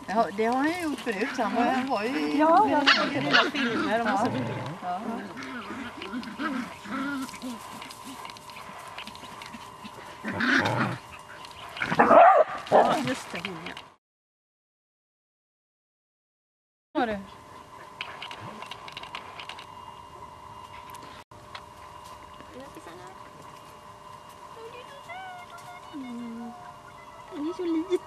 Det har han gjort förut. Han var ju... Ja, jag såg ju dina filmer. De var så roliga. Ja. Ja, just det. Hon, ja. Vad var det? Den är så liten.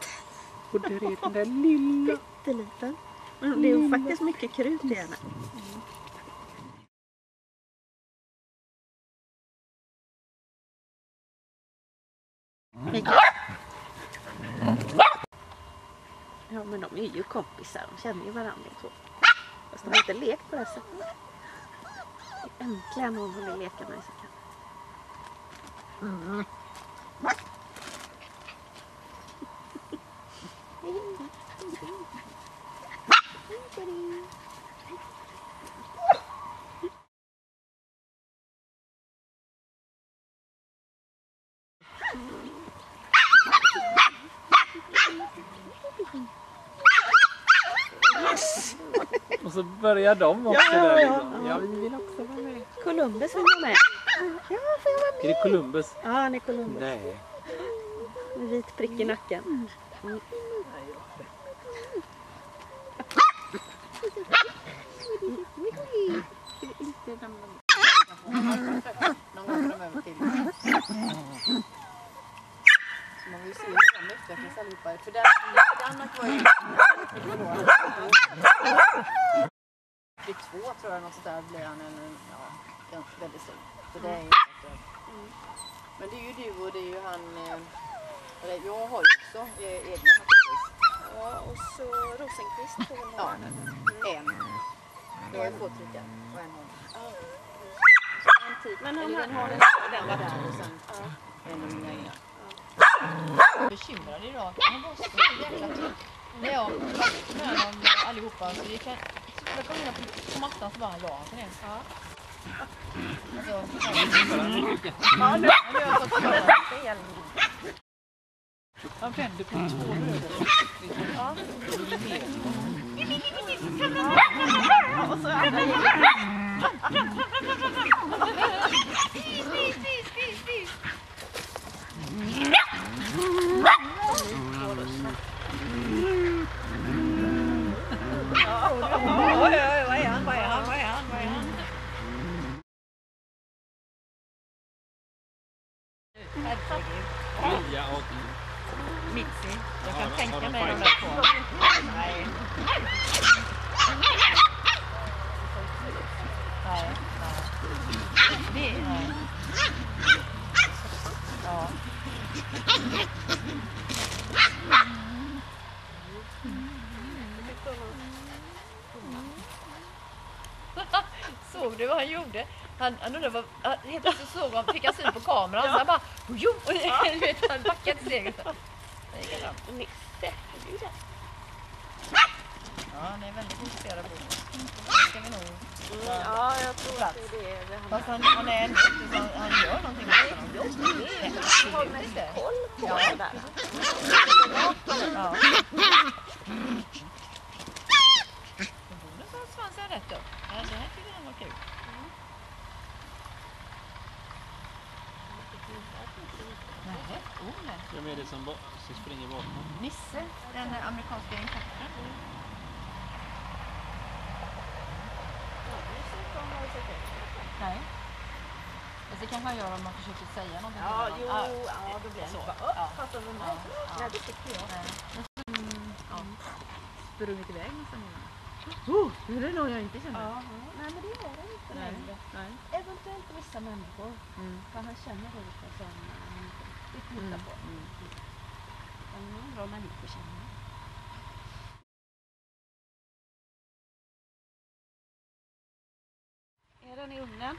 Och där är den där lilla. Jätteliten. Men det är ju faktiskt mycket krut i henne. Ja, men de är ju kompisar. De känner ju varandra och så. Fast de har inte lekt på det här sättet. Äntligen någon som vill leka med sig. Och så börjar de också där liksom. Ja, vi vill också vara med. Columbus vill vara med. Ja, får jag vara med? Är det Columbus? Ja, han är Columbus. Nej. En vit prick i nacken. Mm. Man vill se hur de utvecklas allihopa. För Danmark var ju... Det är 2 tror jag, något sånt där blir han väldigt stor. Så det är ju men det är ju du och det är ju han... Jag har ju också egna naturligtvis. Ja, och så Rosenqvist på Ja, en. Jag har fått lite och en har. En tid. Men Eller han den har har den var där och sen en av mina egna. Bekymrad idag. Han var så jävla trött. När jag var med dem allihopa så gick jag kom in på mattan så bara la han till det. Ja. Nu har jag fått spela. Han vände på 2 röda. Ja. Och så är det. Vad är han? Fria och... Mitzi. Jag kan tänka mig de där 2. Nej. Det är... Ja. Såg du vad han gjorde? Han undrade vad... Helt plötsligt såg han, fick han syn på kameran. Så han bara... Jo! Han backade ett steg. Nisse. Ja, han är väldigt intresserad av det. Ska vi nog... Ja, jag tror att det är det. Fast han är ändå inte så han gör någonting med honom. Jag har mest koll på det där. Ja. Nu så svansen rätt upp. Ja, det här tycker han var kul. Nej, nej. Vem är det som springer bakom? Nisse, den amerikanska importen. Nej. Det kan man göra om man försöker säga någonting. Ja, då blir det så. Fattar du mig? Nej, det tycker jag. Sprungit iväg nästan innan. Nu är det någon jag inte känner. Ja, nej, men det gör det inte längre. Nej. Eventuellt vissa människor. För han känner olika som vi tittar på. Men det är bra människor känner. Är den i ugnen?